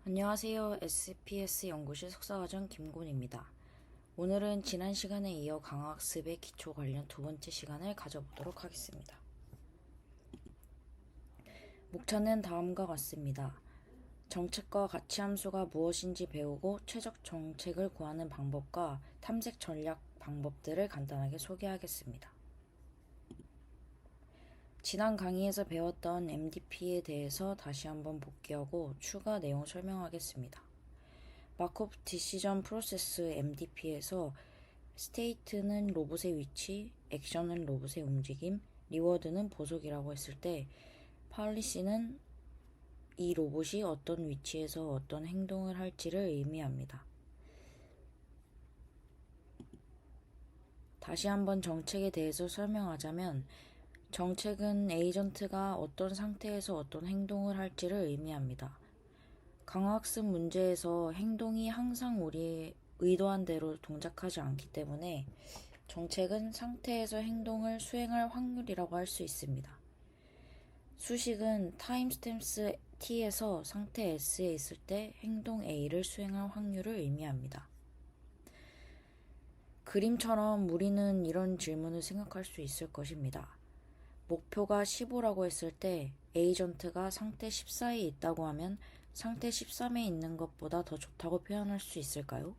안녕하세요. SPS 연구실 석사과정 김곤입니다. 오늘은 지난 시간에 이어 강화학습의 기초 관련 두 번째 시간을 가져보도록 하겠습니다. 목차는 다음과 같습니다. 정책과 가치함수가 무엇인지 배우고 최적 정책을 구하는 방법과 탐색 전략 방법들을 간단하게 소개하겠습니다. 지난 강의에서 배웠던 MDP에 대해서 다시 한번 복귀하고 추가 내용 설명하겠습니다. 마코프 디시전 프로세스 MDP에서 스테이트는 로봇의 위치, 액션은 로봇의 움직임, 리워드는 보석이라고 했을 때 팔리시는 이 로봇이 어떤 위치에서 어떤 행동을 할지를 의미합니다. 다시 한번 정책에 대해서 설명하자면 정책은 에이전트가 어떤 상태에서 어떤 행동을 할지를 의미합니다. 강화학습 문제에서 행동이 항상 우리의 의도한 대로 동작하지 않기 때문에 정책은 상태에서 행동을 수행할 확률이라고 할 수 있습니다. 수식은 타임스탬프 T에서 상태 S에 있을 때 행동 A를 수행할 확률을 의미합니다. 그림처럼 우리는 이런 질문을 생각할 수 있을 것입니다. 목표가 15라고 했을 때 에이전트가 상태 14에 있다고 하면 상태 13에 있는 것보다 더 좋다고 표현할 수 있을까요?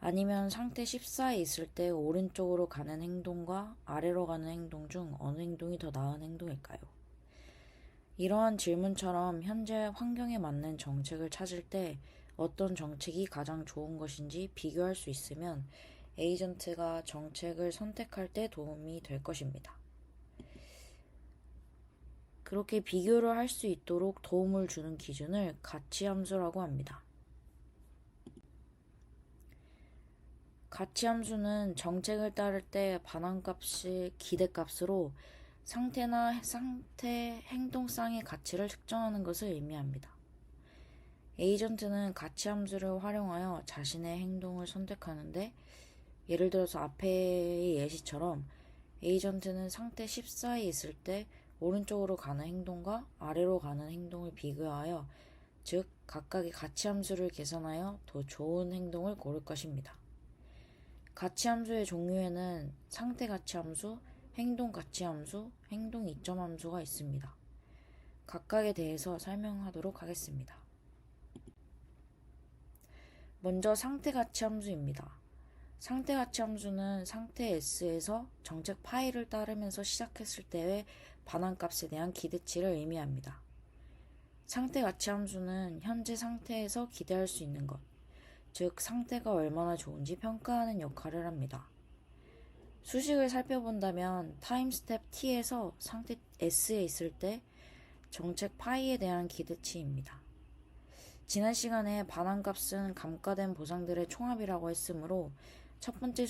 아니면 상태 14에 있을 때 오른쪽으로 가는 행동과 아래로 가는 행동 중 어느 행동이 더 나은 행동일까요? 이러한 질문처럼 현재 환경에 맞는 정책을 찾을 때 어떤 정책이 가장 좋은 것인지 비교할 수 있으면 에이전트가 정책을 선택할 때 도움이 될 것입니다. 그렇게 비교를 할 수 있도록 도움을 주는 기준을 가치함수라고 합니다. 가치함수는 정책을 따를 때 반환값의 기대값으로 상태나 상태 행동상의 가치를 측정하는 것을 의미합니다. 에이전트는 가치함수를 활용하여 자신의 행동을 선택하는데 예를 들어서 앞의 예시처럼 에이전트는 상태 14에 있을 때 오른쪽으로 가는 행동과 아래로 가는 행동을 비교하여 즉 각각의 가치함수를 계산하여 더 좋은 행동을 고를 것입니다. 가치함수의 종류에는 상태 가치함수, 행동 가치함수, 행동 이점 함수가 있습니다. 각각에 대해서 설명하도록 하겠습니다. 먼저 상태 가치함수입니다. 상태 가치함수는 상태 S에서 정책 파일을 따르면서 시작했을 때의 반환값에 대한 기대치를 의미합니다. 상태 가치함수는 현재 상태에서 기대할 수 있는 것, 즉 상태가 얼마나 좋은지 평가하는 역할을 합니다. 수식을 살펴본다면 타임스텝 T에서 상태 S에 있을 때 정책 파이에 대한 기대치입니다. 지난 시간에 반환값은 감가된 보상들의 총합이라고 했으므로 첫 번째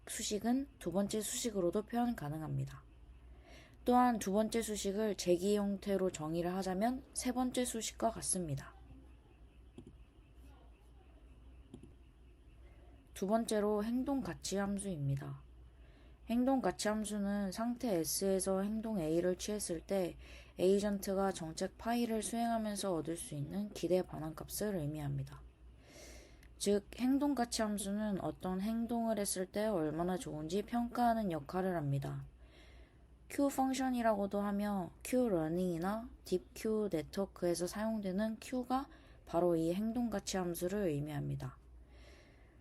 수식은 두 번째 수식으로도 표현 가능합니다. 또한 두 번째 수식을 제기 형태로 정의를 하자면 세 번째 수식과 같습니다. 두 번째로 행동 가치 함수입니다. 행동 가치 함수는 상태 S에서 행동 A를 취했을 때 에이전트가 정책 파일을 수행하면서 얻을 수 있는 기대 반환값을 의미합니다. 즉, 행동 가치 함수는 어떤 행동을 했을 때 얼마나 좋은지 평가하는 역할을 합니다. Q 펑션이라고도 하며 Q 러닝이나 딥 Q 네트워크에서 사용되는 Q가 바로 이 행동 가치 함수를 의미합니다.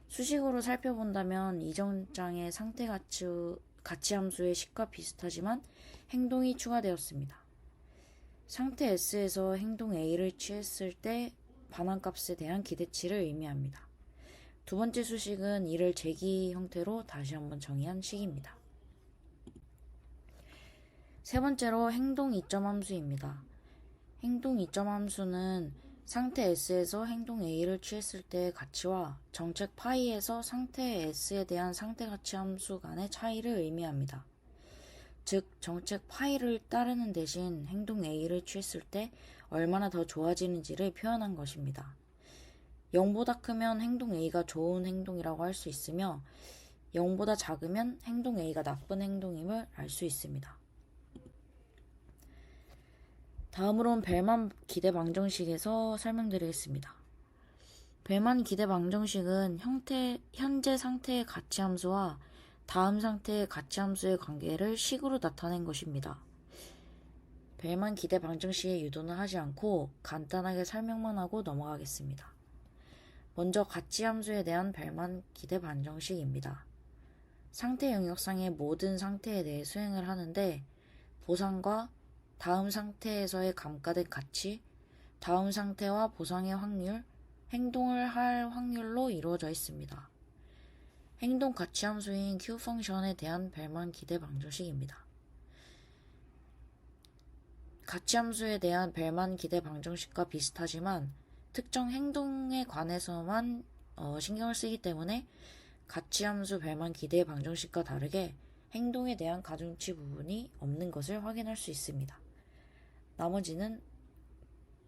수식으로 살펴본다면 이전 장의 상태 가치 함수의 식과 비슷하지만 행동이 추가되었습니다. 상태 S에서 행동 A를 취했을 때 반환값에 대한 기대치를 의미합니다. 두 번째 수식은 이를 제기 형태로 다시 한번 정의한 식입니다. 세 번째로 행동 이점 함수입니다. 행동 이점 함수는 상태 S에서 행동 A를 취했을 때의 가치와 정책 파이에서 상태 S에 대한 상태 가치 함수 간의 차이를 의미합니다. 즉, 정책 파이를 따르는 대신 행동 A를 취했을 때 얼마나 더 좋아지는지를 표현한 것입니다. 0보다 크면 행동 A가 좋은 행동이라고 할 수 있으며 0보다 작으면 행동 A가 나쁜 행동임을 알 수 있습니다. 다음으론 벨만 기대 방정식에서 설명드리겠습니다. 벨만 기대 방정식은 현재 상태의 가치 함수와 다음 상태의 가치 함수의 관계를 식으로 나타낸 것입니다. 벨만 기대 방정식의 유도는 하지 않고 간단하게 설명만 하고 넘어가겠습니다. 먼저 가치 함수에 대한 벨만 기대 방정식입니다. 상태 영역상의 모든 상태에 대해 수행을 하는데 보상과 다음 상태에서의 감가된 가치, 다음 상태와 보상의 확률, 행동을 할 확률로 이루어져 있습니다. 행동 가치 함수인 Q 펑션에 대한 벨만 기대 방정식입니다. 가치 함수에 대한 벨만 기대 방정식과 비슷하지만 특정 행동에 관해서만 신경을 쓰기 때문에 가치 함수 벨만 기대 방정식과 다르게 행동에 대한 가중치 부분이 없는 것을 확인할 수 있습니다. 나머지는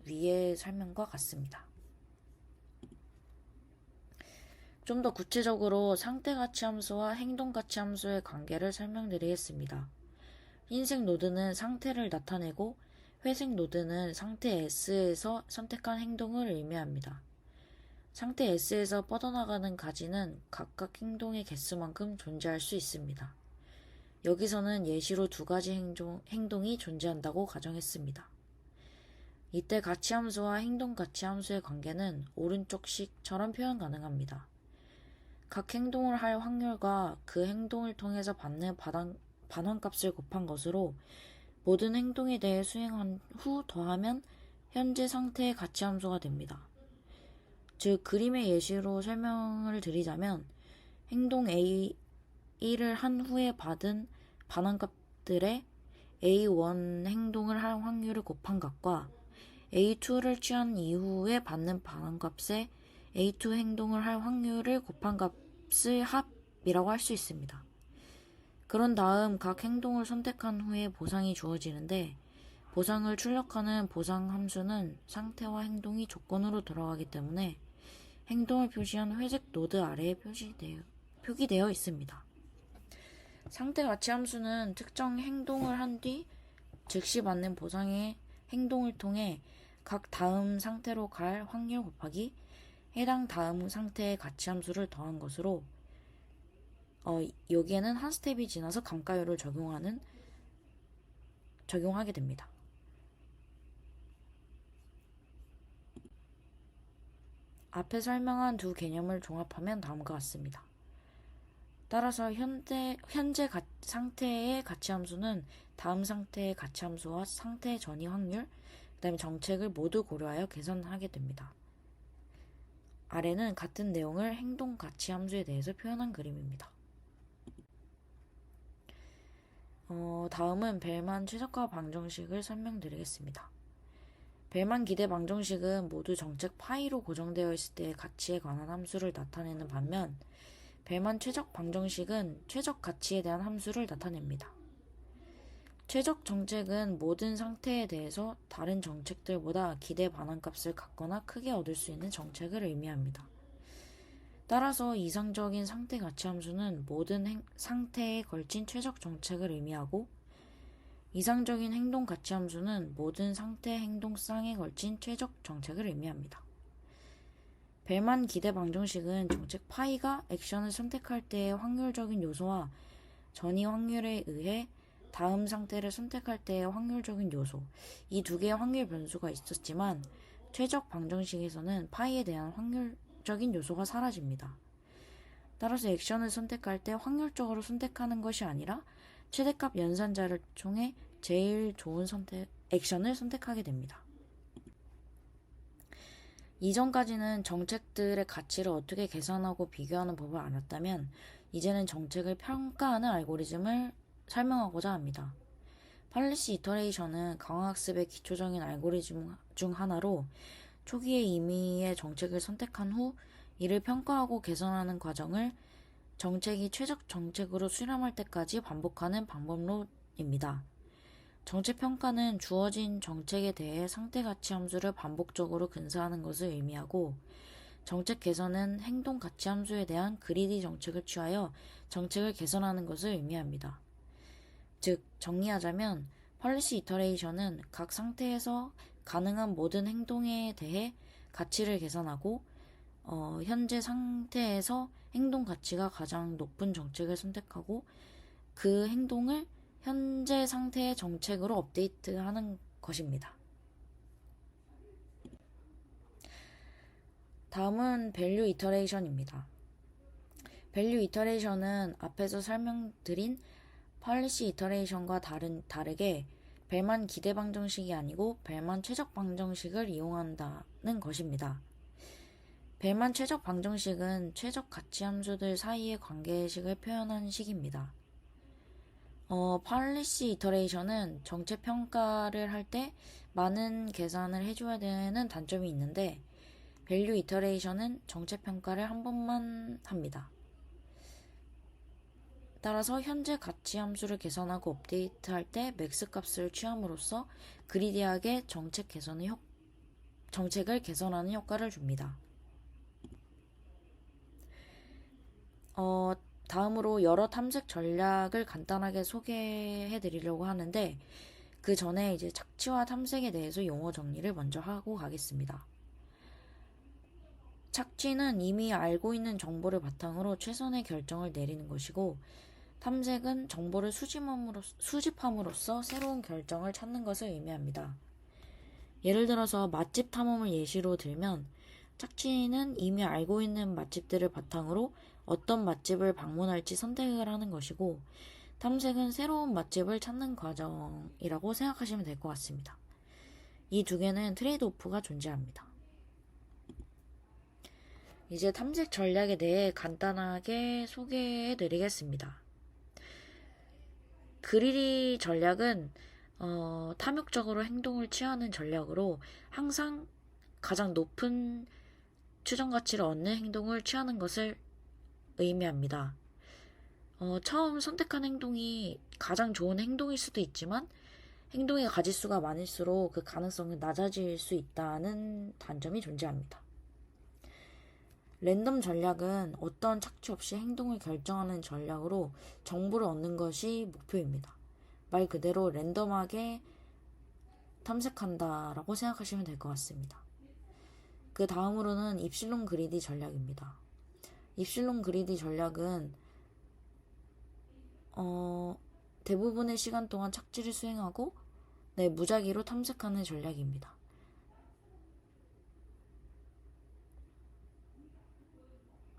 위의 설명과 같습니다. 좀 더 구체적으로 상태 가치 함수와 행동 가치 함수의 관계를 설명드리겠습니다. 흰색 노드는 상태를 나타내고 회색 노드는 상태 S에서 선택한 행동을 의미합니다. 상태 S에서 뻗어나가는 가지는 각각 행동의 개수만큼 존재할 수 있습니다. 여기서는 예시로 두 가지 행동이 존재한다고 가정했습니다. 이때 가치함수와 행동 가치함수의 관계는 오른쪽 식처럼 표현 가능합니다. 각 행동을 할 확률과 그 행동을 통해서 받는 반환값을 곱한 것으로 모든 행동에 대해 수행한 후 더하면 현재 상태의 가치함수가 됩니다. 즉 그림의 예시로 설명을 드리자면 행동 A를 한 후에 받은 반환값들의 A1 행동을 할 확률을 곱한 값과 A2를 취한 이후에 받는 반환값의 A2 행동을 할 확률을 곱한 값의 합이라고 할 수 있습니다. 그런 다음 각 행동을 선택한 후에 보상이 주어지는데 보상을 출력하는 보상 함수는 상태와 행동이 조건으로 들어가기 때문에 행동을 표시한 회색 노드 아래에 표기되어 있습니다. 상태 가치 함수는 특정 행동을 한 뒤 즉시 받는 보상의 행동을 통해 각 다음 상태로 갈 확률 곱하기 해당 다음 상태의 가치 함수를 더한 것으로 여기에는 한 스텝이 지나서 감가율을 적용하게 됩니다. 앞에 설명한 두 개념을 종합하면 다음과 같습니다. 따라서 현재 상태의 가치 함수는 다음 상태의 가치 함수와 상태 전이 확률, 그 다음에 정책을 모두 고려하여 계산하게 됩니다. 아래는 같은 내용을 행동 가치 함수에 대해서 표현한 그림입니다. 다음은 벨만 최적화 방정식을 설명드리겠습니다. 벨만 기대 방정식은 모두 정책 파이로 고정되어 있을 때의 가치에 관한 함수를 나타내는 반면 벨만 최적 방정식은 최적 가치에 대한 함수를 나타냅니다. 최적 정책은 모든 상태에 대해서 다른 정책들보다 기대 반환값을 갖거나 크게 얻을 수 있는 정책을 의미합니다. 따라서 이상적인 상태 가치 함수는 모든 상태에 걸친 최적 정책을 의미하고 이상적인 행동 가치 함수는 모든 상태 행동쌍에 걸친 최적 정책을 의미합니다. 벨만 기대 방정식은 정책 파이가 액션을 선택할 때의 확률적인 요소와 전이 확률에 의해 다음 상태를 선택할 때의 확률적인 요소, 이 두 개의 확률 변수가 있었지만 최적 방정식에서는 파이에 대한 확률적인 요소가 사라집니다. 따라서 액션을 선택할 때 확률적으로 선택하는 것이 아니라 최대값 연산자를 통해 제일 좋은 액션을 선택하게 됩니다. 이전까지는 정책들의 가치를 어떻게 계산하고 비교하는 법을 알았다면 이제는 정책을 평가하는 알고리즘을 설명하고자 합니다. 팔리시 이터레이션은 강화학습의 기초적인 알고리즘 중 하나로 초기에 임의의 정책을 선택한 후 이를 평가하고 개선하는 과정을 정책이 최적 정책으로 수렴할 때까지 반복하는 방법론입니다. 정책 평가는 주어진 정책에 대해 상태 가치 함수를 반복적으로 근사하는 것을 의미하고 정책 개선은 행동 가치 함수에 대한 그리디 정책을 취하여 정책을 개선하는 것을 의미합니다. 즉 정리하자면 펄리시 이터레이션은 각 상태에서 가능한 모든 행동에 대해 가치를 계산하고 현재 상태에서 행동 가치가 가장 높은 정책을 선택하고 그 행동을 현재 상태의 정책으로 업데이트하는 것입니다. 다음은 밸류 이터레이션입니다. 밸류 이터레이션은 앞에서 설명드린 펄리시 이터레이션과 다르게 벨만 기대 방정식이 아니고 벨만 최적 방정식을 이용한다는 것입니다. 벨만 최적 방정식은 최적 가치 함수들 사이의 관계식을 표현한 식입니다. 펄리시 이터레이션은 정책 평가를 할 때 많은 계산을 해줘야 되는 단점이 있는데 밸류 이터레이션은 정책 평가를 한 번만 합니다. 따라서 현재 가치 함수를 계산하고 업데이트할 때 맥스 값을 취함으로써 그리디하게 정책을 개선하는 효과를 줍니다. 다음으로 여러 탐색 전략을 간단하게 소개해 드리려고 하는데 그 전에 이제 착취와 탐색에 대해서 용어 정리를 먼저 하고 가겠습니다. 착취는 이미 알고 있는 정보를 바탕으로 최선의 결정을 내리는 것이고 탐색은 정보를 수집함으로써 새로운 결정을 찾는 것을 의미합니다. 예를 들어서 맛집 탐험을 예시로 들면 착취는 이미 알고 있는 맛집들을 바탕으로 어떤 맛집을 방문할지 선택을 하는 것이고 탐색은 새로운 맛집을 찾는 과정이라고 생각하시면 될 것 같습니다. 이 두 개는 트레이드 오프가 존재합니다. 이제 탐색 전략에 대해 간단하게 소개해 드리겠습니다. 그리디 전략은 탐욕적으로 행동을 취하는 전략으로 항상 가장 높은 추정 가치를 얻는 행동을 취하는 것을 의미합니다. 처음 선택한 행동이 가장 좋은 행동일 수도 있지만 행동의 가지수가 많을수록 그 가능성은 낮아질 수 있다는 단점이 존재합니다. 랜덤 전략은 어떤 착취 없이 행동을 결정하는 전략으로 정보를 얻는 것이 목표입니다. 말 그대로 랜덤하게 탐색한다라고 생각하시면 될 것 같습니다. 그 다음으로는 입실론 그리디 전략입니다. 입실론 그리디 전략은 대부분의 시간 동안 착취를 수행하고 무작위로 탐색하는 전략입니다.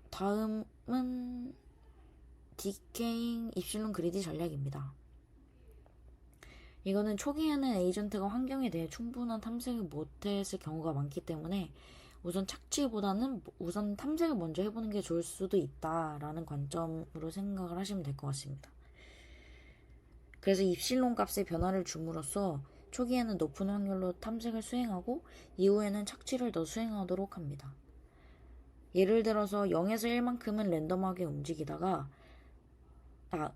다음은 디케잉 입실론 그리디 전략입니다. 이거는 초기에는 에이전트가 환경에 대해 충분한 탐색을 못했을 경우가 많기 때문에 우선 착취보다는 우선 탐색을 먼저 해보는 게 좋을 수도 있다라는 관점으로 생각을 하시면 될 것 같습니다. 그래서 입실론 값의 변화를 줌으로써 초기에는 높은 확률로 탐색을 수행하고 이후에는 착취를 더 수행하도록 합니다. 예를 들어서 0에서 1만큼은 랜덤하게 움직이다가 0에서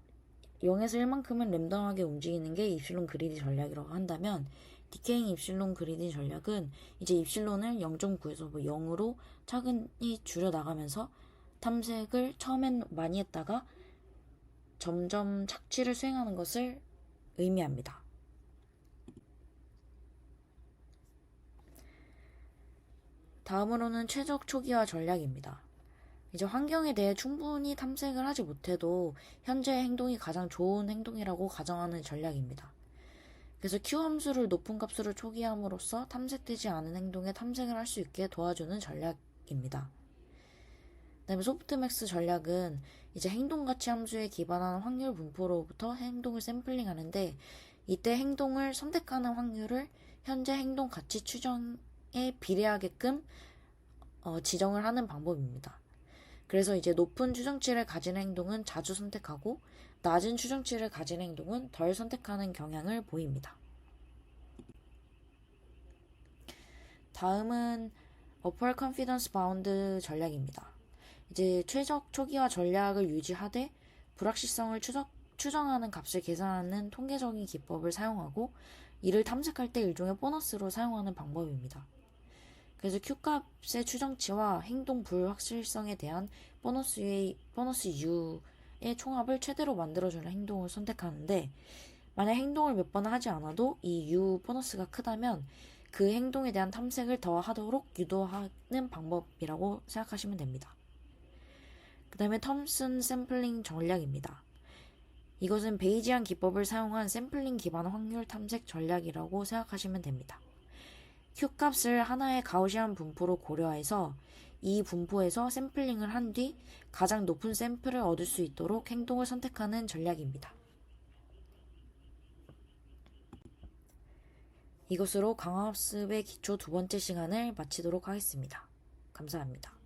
1만큼은 랜덤하게 움직이는 게 입실론 그리디 전략이라고 한다면 디케잉 입실론 그리디 전략은 이제 입실론을 0.9에서 0으로 차근히 줄여나가면서 탐색을 처음엔 많이 했다가 점점 착취를 수행하는 것을 의미합니다. 다음으로는 최적 초기화 전략입니다. 이제 환경에 대해 충분히 탐색을 하지 못해도 현재의 행동이 가장 좋은 행동이라고 가정하는 전략입니다. 그래서 Q 함수를 높은 값으로 초기함으로써 탐색되지 않은 행동에 탐색을 할 수 있게 도와주는 전략입니다. 그다음에 소프트맥스 전략은 이제 행동 가치 함수에 기반한 확률 분포로부터 행동을 샘플링 하는데 이때 행동을 선택하는 확률을 현재 행동 가치 추정에 비례하게끔 지정을 하는 방법입니다. 그래서 이제 높은 추정치를 가진 행동은 자주 선택하고 낮은 추정치를 가진 행동은 덜 선택하는 경향을 보입니다. 다음은 upper confidence bound 전략입니다. 이제 최적 초기화 전략을 유지하되 불확실성을 추정하는 값을 계산하는 통계적인 기법을 사용하고 이를 탐색할 때 일종의 보너스로 사용하는 방법입니다. 그래서 Q값의 추정치와 행동 불확실성에 대한 보너스 U의 총합을 최대로 만들어주는 행동을 선택하는데 만약 행동을 몇 번 하지 않아도 이 U 보너스가 크다면 그 행동에 대한 탐색을 더 하도록 유도하는 방법이라고 생각하시면 됩니다. 그 다음에 톰슨 샘플링 전략입니다. 이것은 베이지안 기법을 사용한 샘플링 기반 확률 탐색 전략이라고 생각하시면 됩니다. Q값을 하나의 가우시안 분포로 고려해서 이 분포에서 샘플링을 한 뒤 가장 높은 샘플을 얻을 수 있도록 행동을 선택하는 전략입니다. 이것으로 강화학습의 기초 두 번째 시간을 마치도록 하겠습니다. 감사합니다.